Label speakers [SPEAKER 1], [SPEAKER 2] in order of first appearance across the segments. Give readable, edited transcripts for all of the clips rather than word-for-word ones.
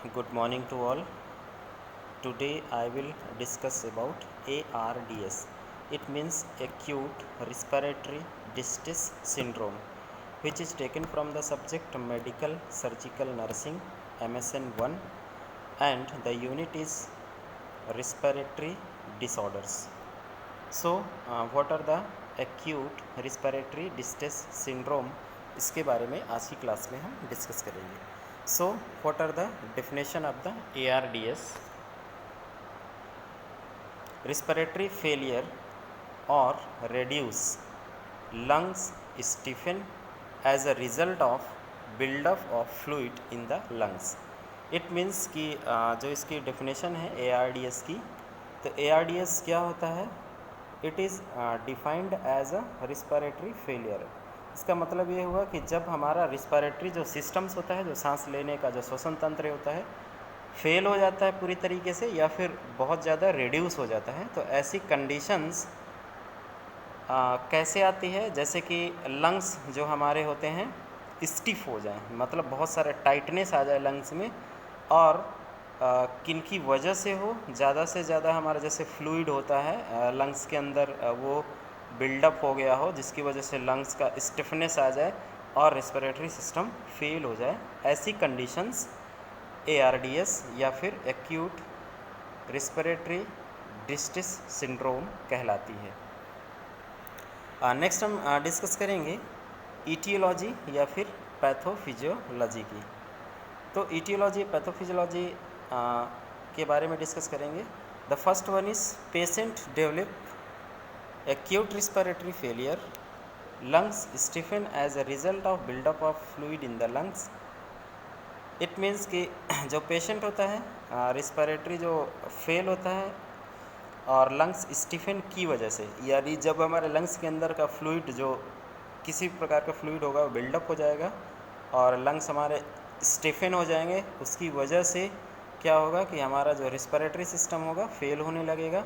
[SPEAKER 1] Good morning to all. Today I will discuss about ARDS. It means acute respiratory distress syndrome, which is taken from the subject medical surgical nursing MSN 1, and the unit is respiratory disorders. So what are the acute respiratory distress syndrome? इसके बारे में आज की class में हम discuss करेंगे. So what are the definition of the ARDS? Respiratory failure or reduce lungs stiffen as a result of build-up of fluid in the lungs. It means कि जो इसकी definition है ARDS की, तो ARDS क्या होता है? It is defined as a respiratory failure. इसका मतलब ये हुआ कि जब हमारा रिस्पायरेटरी जो सिस्टम्स होता है, जो सांस लेने का जो श्वसन तंत्र होता है, फेल हो जाता है पूरी तरीके से या फिर बहुत ज़्यादा रिड्यूस हो जाता है. तो ऐसी कंडीशंस कैसे आती है? जैसे कि लंग्स जो हमारे होते हैं स्टिफ हो जाएं, मतलब बहुत सारे टाइटनेस आ जाए लंग्स में, और किन की वजह से हो, ज़्यादा से ज़्यादा हमारा जैसे फ्लूइड होता है लंग्स के अंदर वो बिल्डअप हो गया हो, जिसकी वजह से लंग्स का स्टिफनेस आ जाए और रेस्पिरेटरी सिस्टम फेल हो जाए. ऐसी कंडीशंस ARDS या फिर एक्यूट रेस्पिरेटरी डिस्ट्रेस सिंड्रोम कहलाती है. नेक्स्ट हम डिस्कस करेंगे ईटियोलॉजी या फिर पैथोफिजियोलॉजी की. तो ईटियोलॉजी पैथोफिजियोलॉजी के बारे में डिस्कस करेंगे. The first one is patient develop acute respiratory failure, lungs stiffen as a result of buildup of fluid in the lungs. It means कि जो पेशेंट होता है रिस्पायरेटरी जो फेल होता है और लंग्स स्टिफन की वजह से, यानी जब हमारे लंग्स के अंदर का फ्लूइड जो किसी प्रकार का फ्लूइड होगा वो बिल्डअप हो जाएगा और लंग्स हमारे स्टिफन हो जाएंगे. उसकी वजह से क्या होगा कि हमारा जो रिस्पायरेटरी सिस्टम होगा फेल होने लगेगा.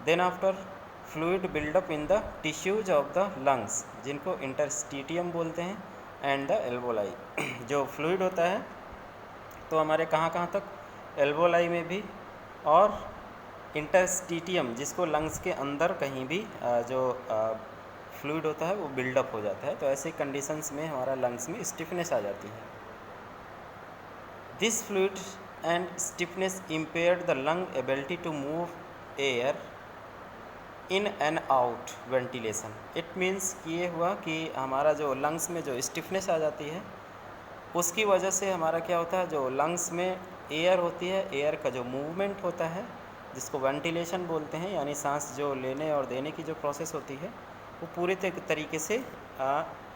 [SPEAKER 1] Then after fluid buildup in the tissues of the lungs, जिनको इंटरस्टिटियम बोलते हैं, एंड द एल्वोलाई. जो फ्लूइड होता है तो हमारे कहाँ कहाँ तक, एल्वोलाई में भी, और इंटरस्टिटियम जिसको लंग्स के अंदर कहीं भी जो फ्लूइड होता है वो बिल्डअप हो जाता है. तो ऐसे कंडीशंस में हमारा लंग्स में स्टिफनेस आ जाती है. This fluid and stiffness impaired the lung ability to move air in and out ventilation. It means कि ये हुआ कि हमारा जो लंग्स में जो स्टिफनेस आ जाती है उसकी वजह से हमारा क्या होता है, जो लंग्स में एयर होती है, एयर का जो मूवमेंट होता है जिसको वेंटिलेशन बोलते हैं, यानी सांस जो लेने और देने की जो प्रोसेस होती है वो पूरे तरीके से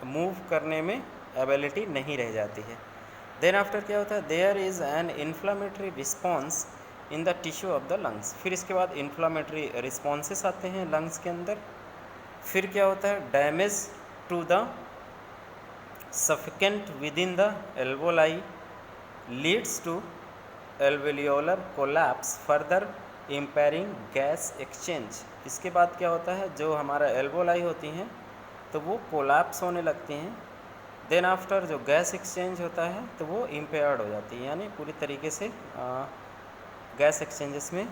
[SPEAKER 1] मूव करने में एबिलिटी नहीं रह जाती है. देन आफ्टर क्या होता है, there is an inflammatory response in the tissue of the lungs. फिर इसके बाद इन्फ्लामेटरी रिस्पॉन्सेस आते हैं लंग्स के अंदर. फिर क्या होता है, damage to the surfactant within the alveoli leads to alveolar collapse further impairing gas exchange. इसके बाद क्या होता है, जो हमारा एल्वोलाई होती हैं तो वो कोलैप्स होने लगती हैं. देन आफ्टर जो गैस एक्सचेंज होता है तो वो इम्पेयर्ड हो जाती है, यानी पूरी तरीके से गैस एक्सचेंजेस में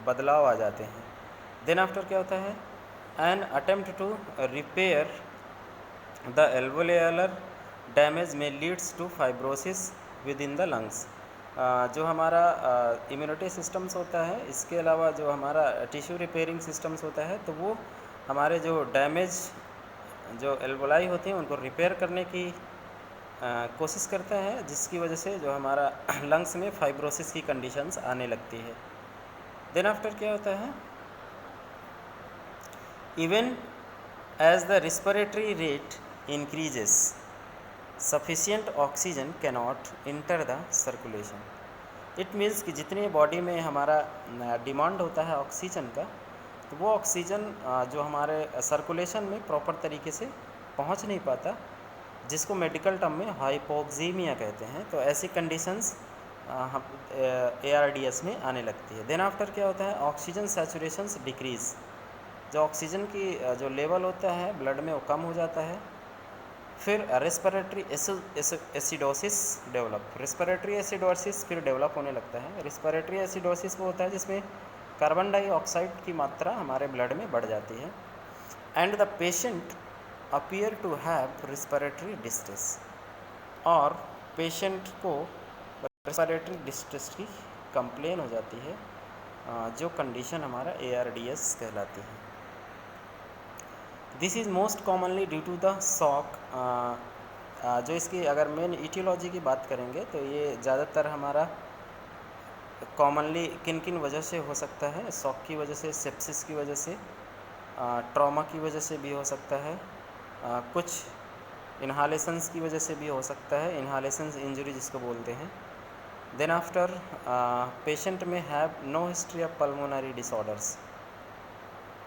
[SPEAKER 1] बदलाव आ जाते हैं. देन आफ्टर क्या होता है, an attempt to repair the alveolar damage में leads to fibrosis within the lungs. जो हमारा इम्यूनिटी सिस्टम्स होता है, इसके अलावा जो हमारा टिश्यू रिपेयरिंग सिस्टम्स होता है, तो वो हमारे जो डैमेज जो एल्वोलाई होती हैं उनको रिपेयर करने की कोशिश करते हैं, जिसकी वजह से जो हमारा लंग्स में फाइब्रोसिस की कंडीशंस आने लगती है. देन आफ्टर क्या होता है, even as the respiratory rate increases sufficient oxygen cannot enter the circulation. It means कि जितनी बॉडी में हमारा डिमांड होता है ऑक्सीजन का, तो वो ऑक्सीजन जो हमारे सर्कुलेशन में प्रॉपर तरीके से पहुंच नहीं पाता, जिसको मेडिकल टर्म में हाइपोक्सीमिया कहते हैं. तो ऐसी कंडीशंस ARDS में आने लगती है. देन आफ्टर क्या होता है, ऑक्सीजन सैचुरेशंस डिक्रीज़. जो ऑक्सीजन की जो लेवल होता है ब्लड में वो कम हो जाता है. फिर respiratory acidosis develop, respiratory acidosis फिर डेवलप होने लगता है। रेस्पिरेटरी एसिडोसिस वो होता है जिसमें कार्बन डाइऑक्साइड की मात्रा हमारे ब्लड में बढ़ जाती है। And the patient appear to have respiratory distress, और पेशेंट को रेस्पिरेटरी डिस्ट्रेस की कंप्लेन हो जाती है, जो कंडीशन हमारा ARDS कहलाती है। This is most commonly due to the shock. जो इसकी अगर मेन इटियोलॉजी की बात करेंगे तो ये ज़्यादातर हमारा कॉमनली किन किन वजह से हो सकता है, शॉक की वजह से, सेप्सिस की वजह से, ट्रॉमा की वजह से भी हो सकता है, कुछ इन्हालेशंस की वजह से भी हो सकता है, इन्हालेशंस इंजरी जिसको बोलते हैं। देन आफ्टर पेशेंट में have no history of pulmonary disorders,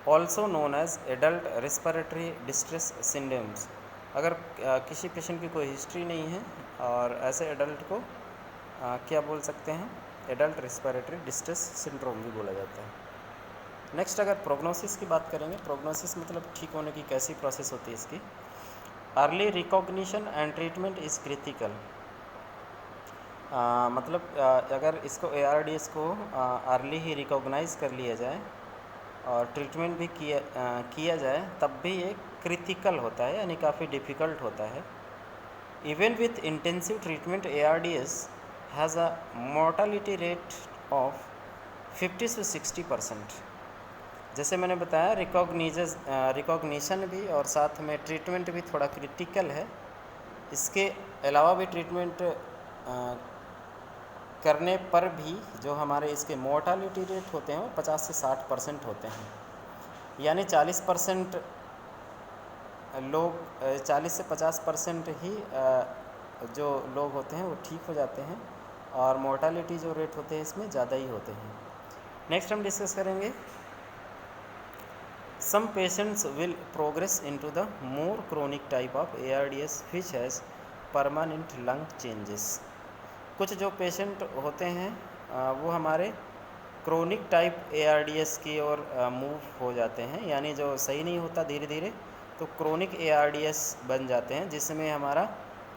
[SPEAKER 1] also known as adult respiratory distress syndromes. अगर किसी पेशेंट की कोई हिस्ट्री नहीं है और ऐसे एडल्ट को क्या बोल सकते हैं, एडल्ट रेस्पिरेटरी डिस्ट्रेस सिंड्रोम भी बोला जाता है। नेक्स्ट अगर प्रोग्नोसिस की बात करेंगे, प्रोग्नोसिस मतलब ठीक होने की कैसी प्रोसेस होती है इसकी। Early recognition and treatment is critical, मतलब अगर इसको ARDS को अर्ली ही रिकॉग्नाइज कर लिया जाए और ट्रीटमेंट भी किया जाए तब भी ये क्रिटिकल होता है, यानी काफ़ी डिफ़िकल्ट होता है। Even with intensive treatment ARDS has a mortality rate of 50 से 60%। जैसे मैंने बताया रिकॉग्निशन भी और साथ में ट्रीटमेंट भी थोड़ा क्रिटिकल है। इसके अलावा भी ट्रीटमेंट करने पर भी जो हमारे इसके मोर्टालिटी रेट होते हैं वो 50 से 60% होते हैं, यानी 40% लोग 40 से 50% ही जो लोग होते हैं वो ठीक हो जाते हैं, और मोर्टालिटी जो रेट होते हैं इसमें ज़्यादा ही होते हैं। नेक्स्ट हम डिस्कस करेंगे, some patients will progress into the more chronic type of ARDS which has permanent lung changes. कुछ जो पेशेंट होते हैं वो हमारे क्रोनिक टाइप ARDS की ओर मूव हो जाते हैं, यानी जो सही नहीं होता धीरे धीरे तो क्रोनिक ARDS बन जाते हैं, जिसमें हमारा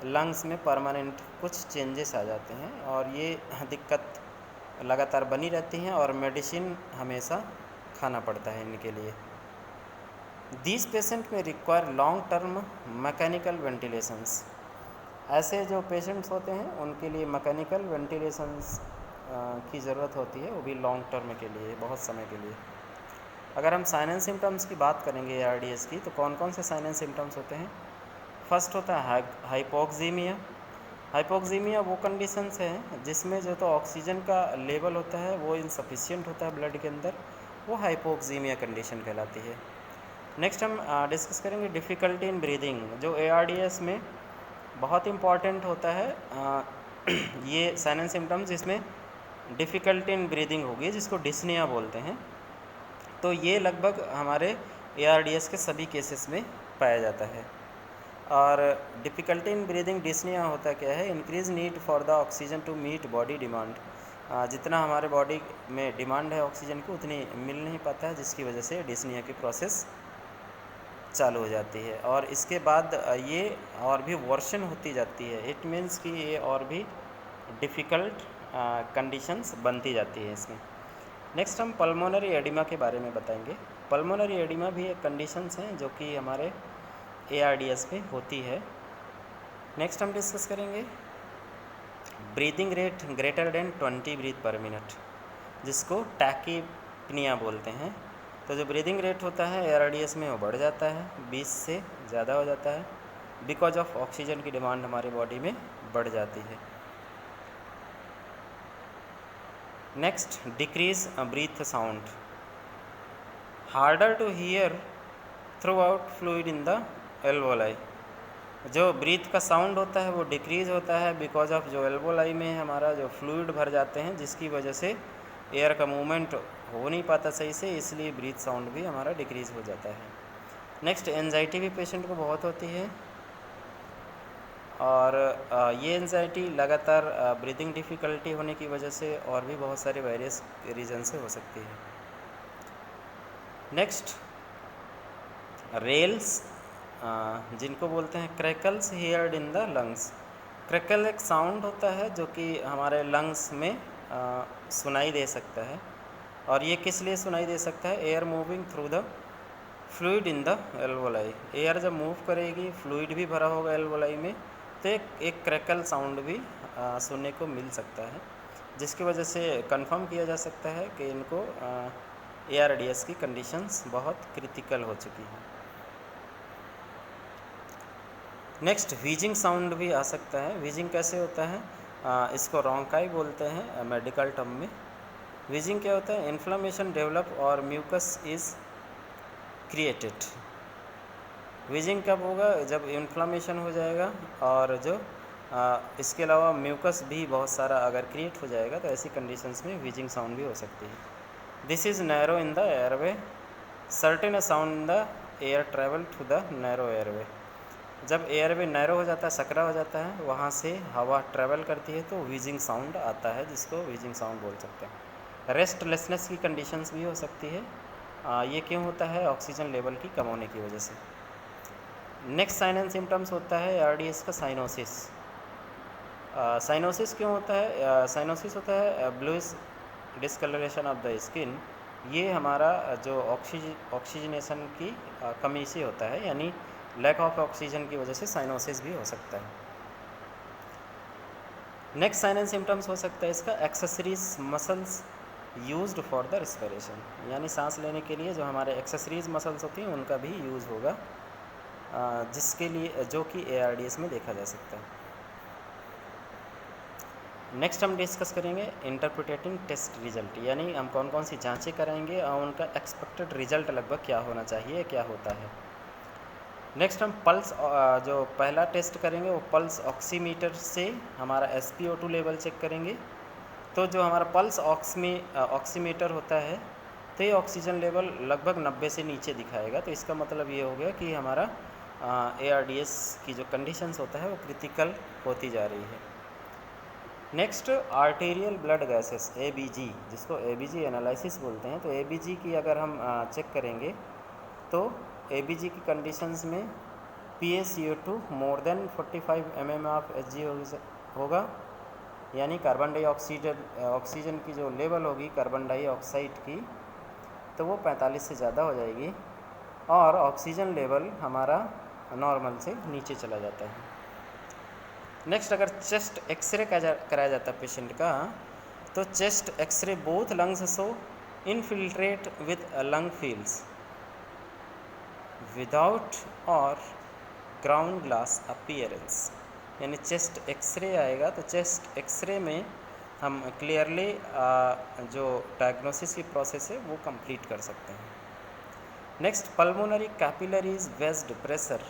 [SPEAKER 1] लंग्स में परमानेंट कुछ चेंजेस आ जाते हैं, और ये दिक्कत लगातार बनी रहती हैं और मेडिसिन हमेशा खाना पड़ता है इनके लिए। दीज पेशेंट में require long term mechanical ventilations. ऐसे जो पेशेंट्स होते हैं उनके लिए मैकेनिकल वेंटिलेशंस की ज़रूरत होती है, वो भी लॉन्ग टर्म के लिए, बहुत समय के लिए। अगर हम साइन एंड सिम्टम्स की बात करेंगे ARDS की, तो कौन कौन से साइन एंड सिम्टम्स होते हैं। फर्स्ट होता है हाइपोक्सीमिया। हाइपोक्सीमिया वो कंडीशंस हैं जिसमें जो तो ऑक्सीजन का लेवल होता है वो इनसफिशिएंट होता है ब्लड के अंदर, वो हाइपोक्सीमिया कंडीशन कहलाती है। नेक्स्ट हम डिस्कस करेंगे डिफ़िकल्टी इन ब्रीदिंग, जो ARDS में बहुत इम्पॉर्टेंट होता है। ये साइन एंड सिम्टम्स इसमें डिफ़िकल्टी इन ब्रीदिंग होगी, जिसको डिस्निया बोलते हैं। तो ये लगभग हमारे ARDS के सभी केसेस में पाया जाता है। और डिफ़िकल्टी इन ब्रीदिंग डिस्निया होता क्या है, increase need for the oxygen to meet body demand. जितना हमारे बॉडी में डिमांड है ऑक्सीजन की उतनी मिल नहीं पाता है, जिसकी वजह से डिस्निया की प्रोसेस चालू हो जाती है। और इसके बाद ये और भी वर्सन होती जाती है, इट मीन्स कि ये और भी डिफ़िकल्ट कंडीशंस बनती जाती है इसमें। नेक्स्ट हम पल्मोनरी एडिमा के बारे में बताएंगे। पल्मोनरी एडिमा भी एक कंडीशंस हैं जो कि हमारे ARDS में होती है। नेक्स्ट हम डिस्कस करेंगे breathing rate greater than 20 breath per minute, जिसको टैकीपनिया बोलते हैं। तो जो ब्रीदिंग रेट होता है ARDS में वो बढ़ जाता है, 20 से ज़्यादा हो जाता है, बिकॉज ऑफ ऑक्सीजन की डिमांड हमारी बॉडी में बढ़ जाती है। Next decrease breath sound, harder to hear through out fluid in the alveoli. जो ब्रीथ का साउंड होता है वो डिक्रीज़ होता है बिकॉज ऑफ जो एल्वोलाई में हमारा जो फ्लूइड भर जाते हैं, जिसकी वजह से एयर का मूवमेंट हो नहीं पाता सही से, इसलिए ब्रीथ साउंड भी हमारा डिक्रीज़ हो जाता है। नेक्स्ट एंजाइटी भी पेशेंट को बहुत होती है, और ये एंजाइटी लगातार ब्रीदिंग डिफ़िकल्टी होने की वजह से और भी बहुत सारे वेरियस रीज़न से हो सकती है। नेक्स्ट रेल्स जिनको बोलते हैं crackles heard in the lungs. Crackle एक साउंड होता है जो कि हमारे लंग्स में सुनाई दे सकता है, और ये किस लिए सुनाई दे सकता है? Air moving through the fluid in the alveoli. Air जब मूव करेगी, फ्लूइड भी भरा होगा एल्वोलाई में, तो एक क्रैकल साउंड भी सुनने को मिल सकता है, जिसकी वजह से कंफर्म किया जा सकता है कि इनको ARDS की कंडीशंस बहुत क्रिटिकल हो चुकी हैं। नेक्स्ट व्हीजिंग साउंड भी आ सकता है। व्हीजिंग कैसे होता है? इसको रोंकाई बोलते हैं मेडिकल टर्म में। व्हीजिंग क्या होता है? इन्फ्लामेशन डेवलप और म्यूकस इज़ क्रिएटेड। व्हीजिंग कब होगा? जब इन्फ्लामेशन हो जाएगा और जो इसके अलावा म्यूकस भी बहुत सारा अगर क्रिएट हो जाएगा, तो ऐसी कंडीशंस में व्हीजिंग साउंड भी हो सकती है। This is narrow in the airway, certain sound in the air travel to the narrow airway. जब एयरवे नैरो हो जाता है, सकरा हो जाता है, वहाँ से हवा ट्रैवल करती है तो व्हीजिंग साउंड आता है, जिसको व्हीजिंग साउंड बोल सकते हैं। रेस्टलेसनेस की कंडीशंस भी हो सकती है। ये क्यों होता है? ऑक्सीजन लेवल की कम होने की वजह से। नेक्स्ट साइन एंड सिम्टम्स होता है ARDS का साइनोसिस। साइनोसिस क्यों होता है? साइनोसिस होता है bluish discolouration of the skin. ये हमारा जो ऑक्सीजनेशन की कमी से होता है, यानी लैक ऑफ ऑक्सीजन की वजह से साइनोसिस भी हो सकता है। नेक्स्ट साइन एंड सिम्टम्स हो सकता है इसका accessories muscles used for the respiration, यानी सांस लेने के लिए जो हमारे एक्सेसरीज मसल्स होती हैं उनका भी यूज़ होगा, जिसके लिए जो कि ARDS में देखा जा सकता है। नेक्स्ट हम डिस्कस करेंगे इंटरप्रिटेटिंग टेस्ट रिजल्ट, यानी हम कौन कौन सी जांचें कराएंगे और उनका एक्सपेक्टेड रिजल्ट लगभग क्या होना चाहिए, क्या होता है। नेक्स्ट हम पल्स, जो पहला टेस्ट करेंगे वो पल्स ऑक्सीमीटर से हमारा SpO2 लेवल चेक करेंगे। तो जो हमारा पल्स ऑक्सीमीटर होता है, तो ये ऑक्सीजन लेवल लगभग 90 से नीचे दिखाएगा, तो इसका मतलब ये हो गया कि हमारा ARDS की जो कंडीशंस होता है वो क्रिटिकल होती जा रही है। Next arterial blood gases ABG, जिसको ABG एनालिसिस बोलते हैं। तो ABG की अगर हम चेक करेंगे तो ABG की कंडीशंस में PaCO2 more than 45 mm of Hg होगा, यानी कार्बन डाइऑक्साइड ऑक्सीजन की जो लेवल होगी कार्बन डाइऑक्साइड की, तो वो 45 से ज़्यादा हो जाएगी, और ऑक्सीजन लेवल हमारा नॉर्मल से नीचे चला जाता है। नेक्स्ट अगर चेस्ट एक्सरे कराया जाता है पेशेंट का, तो chest x-ray both lungs show infiltrate with lung fields without और ग्राउंड ग्लास अपीयरेंस, यानी चेस्ट एक्सरे आएगा तो चेस्ट एक्सरे में हम क्लियरली जो डायग्नोसिस की प्रोसेस है वो कंप्लीट कर सकते हैं। Next pulmonary capillaries wedged pressure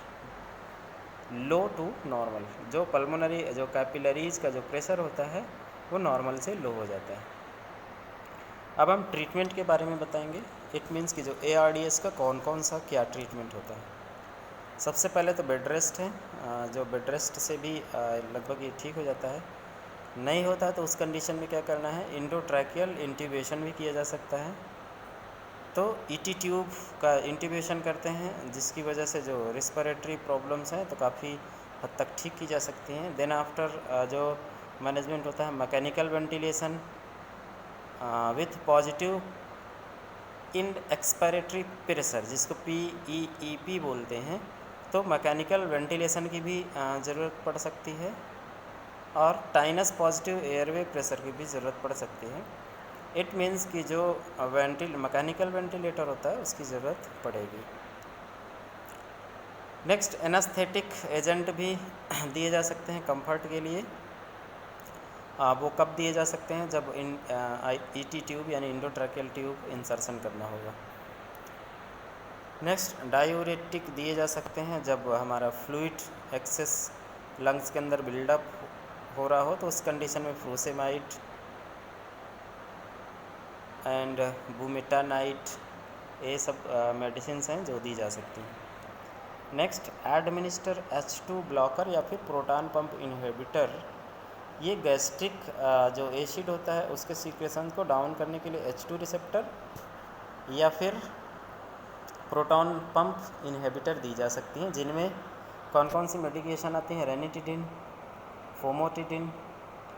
[SPEAKER 1] low to normal, जो पल्मोनरी जो कैपिलरीज का जो प्रेशर होता है वो नॉर्मल से लो हो जाता है। अब हम ट्रीटमेंट के बारे में बताएंगे। इट मीन्स कि जो ARDS का कौन कौन सा क्या ट्रीटमेंट होता है। सबसे पहले तो बेड रेस्ट है, जो बेड रेस्ट से भी लगभग ये ठीक हो जाता है। नहीं होता है तो उस कंडीशन में क्या करना है? इंडोट्रैकियल इंट्यूबेशन भी किया जा सकता है। तो ET ट्यूब का इंट्यूबेशन करते हैं, जिसकी वजह से जो रिस्पिरेटरी प्रॉब्लम्स हैं तो काफ़ी हद तक ठीक की जा सकती हैं। देन आफ्टर जो मैनेजमेंट होता है mechanical ventilation with positive in expiratory pressure, जिसको PEEP बोलते हैं। तो मैकेनिकल वेंटिलेशन की भी ज़रूरत पड़ सकती है, और टाइनस पॉजिटिव एयरवे प्रेशर की भी ज़रूरत पड़ सकती है। इट मीन्स कि जो मैकेनिकल वेंटिलेटर होता है उसकी ज़रूरत पड़ेगी। नेक्स्ट एनास्थेटिक एजेंट भी दिए जा सकते हैं कंफर्ट के लिए। वो कब दिए जा सकते हैं? जब ET ट्यूब यानी इंडोट्रैकियल ट्यूब इंसर्शन करना होगा। नेक्स्ट डायूरेटिक दिए जा सकते हैं जब हमारा फ्लूइड एक्सेस लंग्स के अंदर बिल्डअप हो रहा हो, तो उस कंडीशन में फ्रूसेमाइड एंड बुमेटानाइट, ये सब मेडिसिन्स हैं जो दी जा सकती हैं। नेक्स्ट एडमिनिस्टर H2 ब्लॉकर या फिर प्रोटॉन पंप इनहिबिटर। ये गैस्ट्रिक जो एसिड होता है उसके सीक्रेशन को डाउन करने के लिए H2 रिसेप्टर या फिर प्रोटॉन पंप इनहिबिटर दी जा सकती हैं, जिनमें कौन कौन सी मेडिकेशन आती हैं? Ranitidine, famotidine,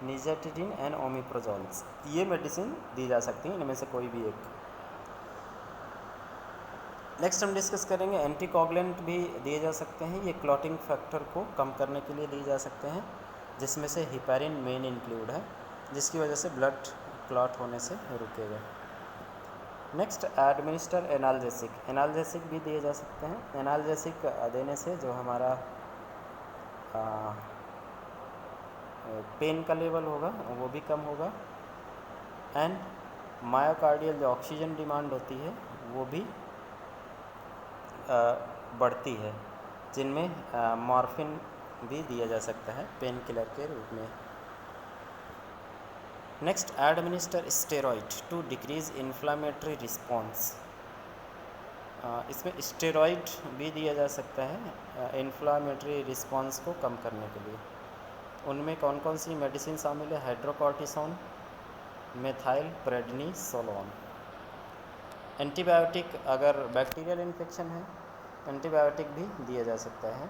[SPEAKER 1] nizatidine and omeprazoles. ये मेडिसिन दी जा सकती हैं, इनमें से कोई भी एक। नेक्स्ट हम डिस्कस करेंगे एंटीकोगुलेंट भी दिए जा सकते हैं। ये क्लॉटिंग फैक्टर को कम करने के लिए दिए जा सकते हैं, जिसमें से हिपैरिन मेन इंक्लूड है, जिसकी वजह से ब्लड क्लॉट होने से रुकेगा। नेक्स्ट एडमिनिस्टर एनाल्जेसिक, एनाल्जेसिक भी दिए जा सकते हैं। एनाल्जेसिक देने से जो हमारा पेन का लेवल होगा वो भी कम होगा, एंड मायोकार्डियल जो ऑक्सीजन डिमांड होती है वो भी बढ़ती है, जिनमें मॉर्फिन भी दिया जा सकता है पेन किलर के रूप में। Next administer steroid to decrease inflammatory response. इसमें स्टेरॉइड भी दिया जा सकता है इन्फ्लामेटरी रिस्पॉन्स को कम करने के लिए। उनमें कौन कौन सी मेडिसिन शामिल है? Hydrocortisone, methyl prednisolone. एंटीबायोटिक, अगर बैक्टीरियल इन्फेक्शन है एंटीबायोटिक भी दिया जा सकता है।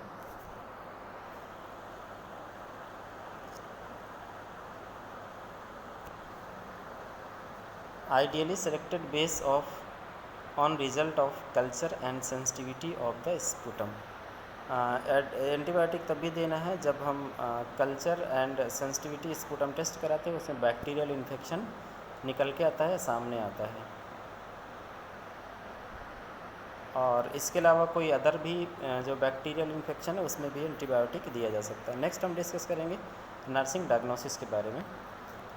[SPEAKER 1] Ideally selected base on result of culture and sensitivity of the sputum. Antibiotic तब भी देना है जब हम culture and sensitivity sputum test कराते हैं, उसमें बैक्टीरियल इन्फेक्शन निकल के आता है, सामने आता है। और इसके अलावा कोई अदर भी जो बैक्टीरियल इन्फेक्शन है उसमें भी एंटीबायोटिक दिया जा सकता है। नेक्स्ट हम डिस्कस करेंगे नर्सिंग डायग्नोसिस के बारे में।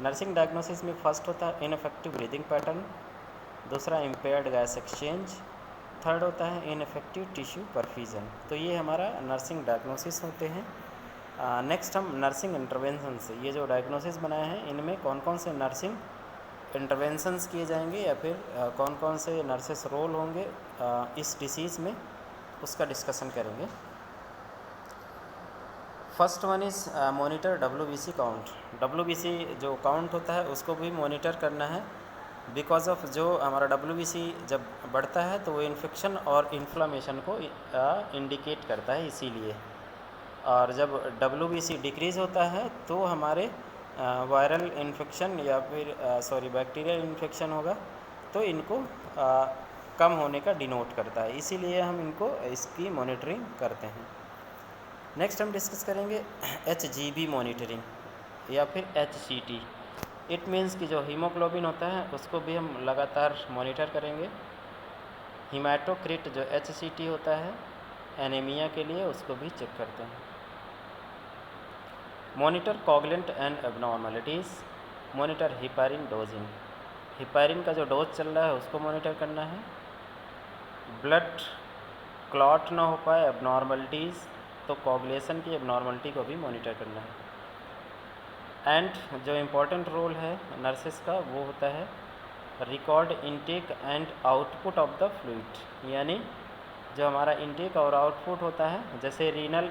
[SPEAKER 1] नर्सिंग डायग्नोसिस में फर्स्ट होता है इनफेक्टिव ब्रीदिंग पैटर्न, दूसरा इम्पेयर्ड गैस एक्सचेंज, थर्ड होता है इनफेक्टिव टिश्यू परफ्यूजन। तो ये हमारा नर्सिंग डायग्नोसिस होते हैं। नेक्स्ट हम नर्सिंग इंटरवेंशन से, ये जो डायग्नोसिस बनाए हैं इनमें कौन कौन से नर्सिंग इंटरवेंशंस किए जाएंगे या फिर कौन कौन से नर्सेस रोल होंगे इस डिसीज़ में, उसका डिस्कशन करेंगे। First one is monitor WBC count. WBC जो काउंट होता है उसको भी मॉनिटर करना है, बिकॉज ऑफ जो हमारा WBC जब बढ़ता है तो वो इन्फेक्शन और इन्फ्लामेशन को इंडिकेट करता है, इसीलिए। और जब WBC डिक्रीज़ होता है तो हमारे वायरल इन्फेक्शन या फिर बैक्टीरियल इन्फेक्शन होगा, तो इनको कम होने का डिनोट करता है, इसीलिए हम इनको इसकी मॉनिटरिंग करते हैं। नेक्स्ट हम डिस्कस करेंगे HGB मॉनिटरिंग या फिर HCT। इट मीन्स कि जो हीमोग्लोबिन होता है उसको भी हम लगातार मॉनिटर करेंगे। हीमाटोक्रिट जो HCT होता है एनीमिया के लिए, उसको भी चेक करते हैं। Monitor coagulant and abnormalities, monitor heparin dosing. Heparin का जो डोज चल रहा है उसको मॉनिटर करना है। ब्लड क्लॉट ना हो पाए, एबनॉर्मलिटीज़, तो कोगुलेशन की एबनॉर्मलिटी को भी मॉनिटर करना है। एंड जो इम्पोर्टेंट रोल है नर्सेस का वो होता है record intake and output of the fluid, यानी जो हमारा इनटेक और आउटपुट होता है, जैसे रीनल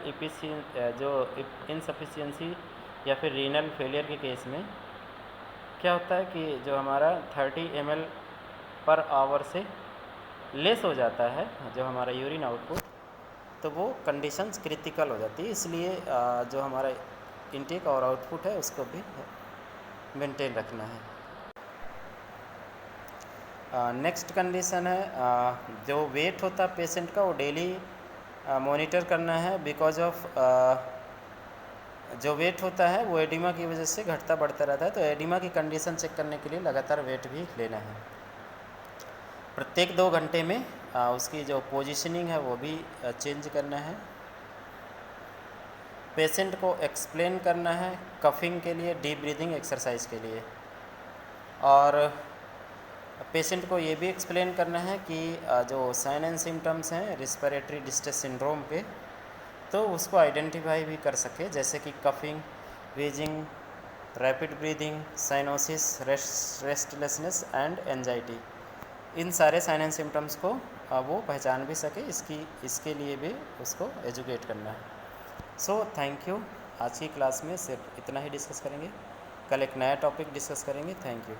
[SPEAKER 1] जो इनसफिशिएंसी या फिर रीनल फेलियर के केस में क्या होता है कि जो हमारा 30 ml पर आवर से लेस हो जाता है जो हमारा यूरिन आउटपुट, तो वो कंडीशंस क्रिटिकल हो जाती है, इसलिए जो हमारा इनटेक और आउटपुट है उसको भी मेंटेन रखना है। नेक्स्ट कंडीशन है जो वेट होता है पेशेंट का वो डेली मॉनिटर करना है, बिकॉज ऑफ जो वेट होता है वो एडिमा की वजह से घटता बढ़ता रहता है, तो एडिमा की कंडीशन चेक करने के लिए लगातार वेट भी लेना है। प्रत्येक 2 घंटे में उसकी जो पोजीशनिंग है वो भी चेंज करना है। पेशेंट को एक्सप्लेन करना है कफिंग के लिए, डीप ब्रीदिंग एक्सरसाइज के लिए, और पेशेंट को ये भी एक्सप्लेन करना है कि जो साइन एंड सिम्टम्स हैं रिस्पिरेटरी डिस्ट्रेस सिंड्रोम के, तो उसको आइडेंटिफाई भी कर सके, जैसे कि coughing, wheezing, rapid breathing, cyanosis, restlessness and anxiety. इन सारे साइन एंड सिम्टम्स को वो पहचान भी सके, इसके लिए भी उसको एजुकेट करना है। So thank you. आज की क्लास में सिर्फ इतना ही डिस्कस करेंगे, कल एक नया टॉपिक डिस्कस करेंगे। Thank you.